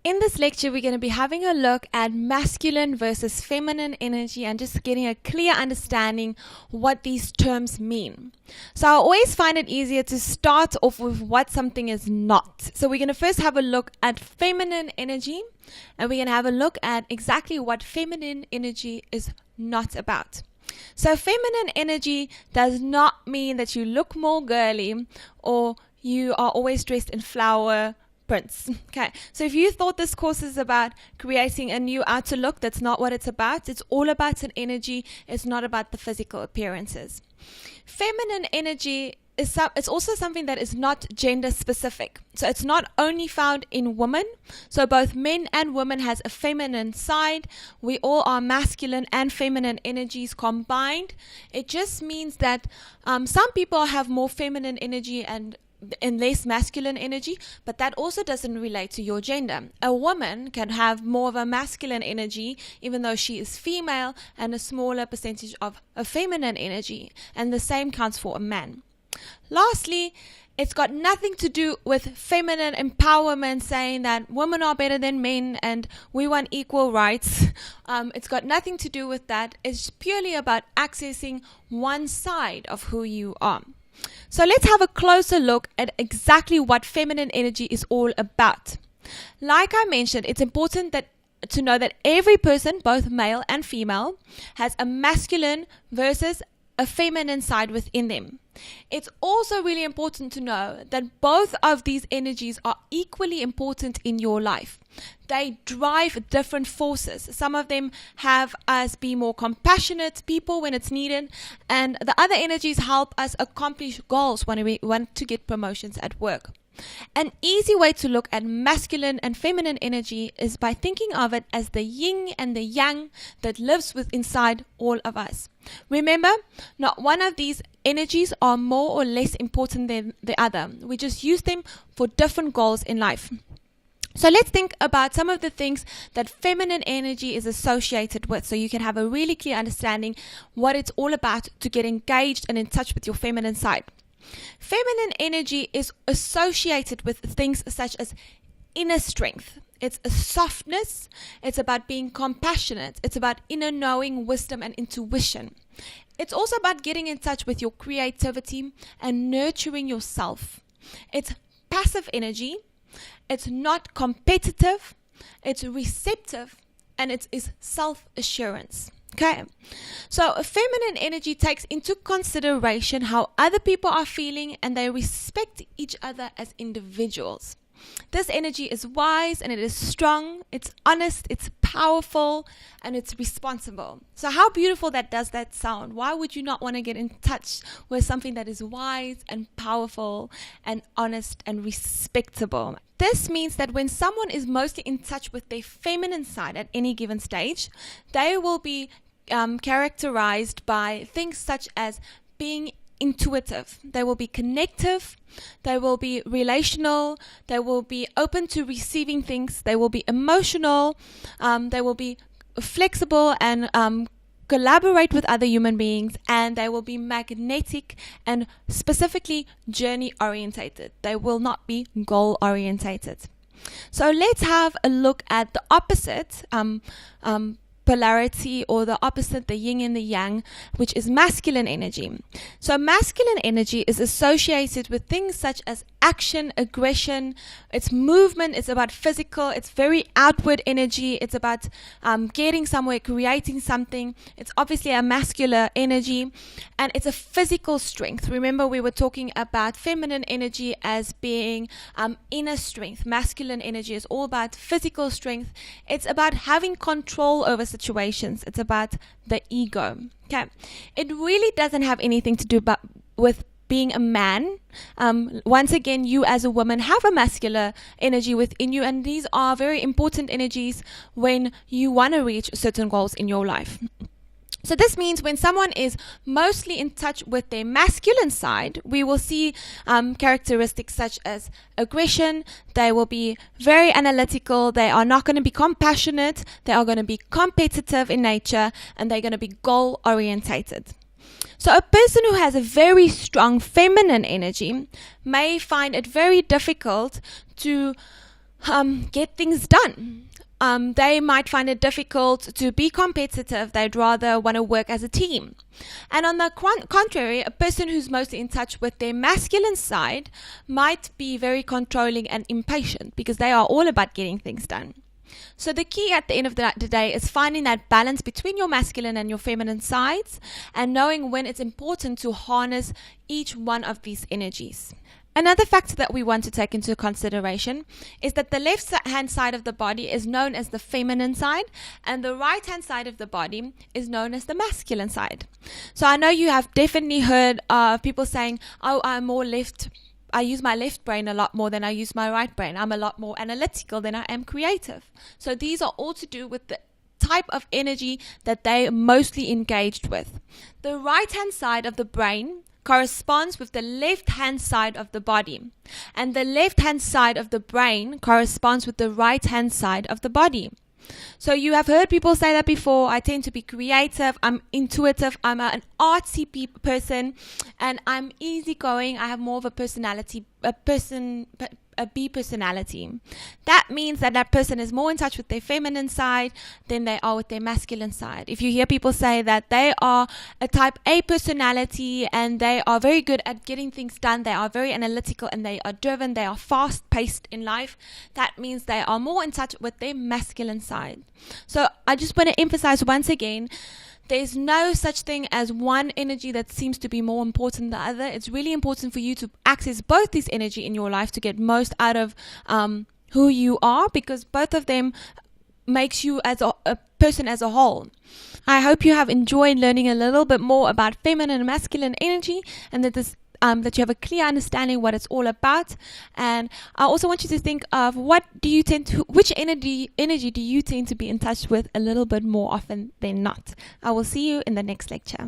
In this lecture, we're going to be having a look at masculine versus feminine energy and just getting a clear understanding what these terms mean. So I always find it easier to start off with what something is not. So we're going to first have a look at feminine energy, and we're going to have a look at exactly what feminine energy is not about. So feminine energy does not mean that you look more girly or you are always dressed in flower prints. Okay, so if you thought this course is about creating a new outer look, that's not what it's about. It's all about an energy. It's not about the physical appearances. Feminine energy it's also something that is not gender specific. So it's not only found in women. So both men and women has a feminine side. We all are masculine and feminine energies combined. It just means that some people have more feminine energy and less masculine energy, but that also doesn't relate to your gender. A woman can have more of a masculine energy even though she is female, and a smaller percentage of a feminine energy, and the same counts for a man. Lastly, it's got nothing to do with feminine empowerment, saying that women are better than men and we want equal rights. It's got nothing to do with that. It's purely about accessing one side of who you are. So let's have a closer look at exactly what feminine energy is all about. Like I mentioned, it's important to know that every person, both male and female, has a masculine versus a feminine side within them. It's also really important to know that both of these energies are equally important in your life. They drive different forces. Some of them have us be more compassionate people when it's needed, and the other energies help us accomplish goals when we want to get promotions at work. An easy way to look at masculine and feminine energy is by thinking of it as the yin and the yang that lives inside all of us. Remember, not one of these energies are more or less important than the other. We just use them for different goals in life. So let's think about some of the things that feminine energy is associated with, so you can have a really clear understanding what it's all about to get engaged and in touch with your feminine side. Feminine energy is associated with things such as inner strength. It's a softness. It's about being compassionate. It's about inner knowing, wisdom, and intuition. It's also about getting in touch with your creativity and nurturing yourself. It's passive energy. It's not competitive. It's receptive, and it is self-assurance. Okay, so a feminine energy takes into consideration how other people are feeling, and they respect each other as individuals. This energy is wise, and it is strong, it's honest, it's powerful, and it's responsible. So how beautiful does that sound? Why would you not want to get in touch with something that is wise and powerful and honest and respectable? This means that when someone is mostly in touch with their feminine side at any given stage, they will be characterized by things such as being intuitive. They will be connective. They will be relational. They will be open to receiving things. They will be emotional. They will be flexible and collaborate with other human beings, and they will be magnetic and specifically journey orientated. They will not be goal orientated. So let's have a look at the opposite polarity, or the opposite, the yin and the yang, which is masculine energy. So masculine energy is associated with things such as action, aggression, it's movement, it's about physical, it's very outward energy, it's about getting somewhere, creating something. It's obviously a masculine energy, and it's a physical strength. Remember, we were talking about feminine energy as being inner strength. Masculine energy is all about physical strength. It's about having control over situations. It's about the ego. Okay, it really doesn't have anything to do with being a man. Once again, you as a woman have a masculine energy within you, and these are very important energies when you want to reach certain goals in your life. So this means when someone is mostly in touch with their masculine side, we will see characteristics such as aggression. They will be very analytical. They are not going to be compassionate. They are going to be competitive in nature, and they're going to be goal orientated. So a person who has a very strong feminine energy may find it very difficult to get things done. They might find it difficult to be competitive. They'd rather want to work as a team. And on the contrary, a person who's mostly in touch with their masculine side might be very controlling and impatient because they are all about getting things done. So the key at the end of the day is finding that balance between your masculine and your feminine sides and knowing when it's important to harness each one of these energies. Another factor that we want to take into consideration is that the left hand side of the body is known as the feminine side and the right hand side of the body is known as the masculine side. So I know you have definitely heard of people saying, oh, I use my left brain a lot more than I use my right brain. I'm a lot more analytical than I am creative. So these are all to do with the type of energy that they mostly engaged with. The right hand side of the brain corresponds with the left hand side of the body, and the left hand side of the brain corresponds with the right hand side of the body. So you have heard people say that before. I tend to be creative, I'm intuitive, I'm an artsy person, and I'm easygoing. I have more of a B personality. That means that person is more in touch with their feminine side than they are with their masculine side. If you hear people say that they are a type A personality and they are very good at getting things done, they are very analytical and they are driven, they are fast paced in life, that means they are more in touch with their masculine side. So I just want to emphasize once again, there's no such thing as one energy that seems to be more important than the other. It's really important for you to access both these energy in your life to get most out of who you are, because both of them makes you as a person as a whole. I hope you have enjoyed learning a little bit more about feminine and masculine energy, and that that you have a clear understanding what it's all about. And I also want you to think of which energy do you tend to be in touch with a little bit more often than not. I will see you in the next lecture.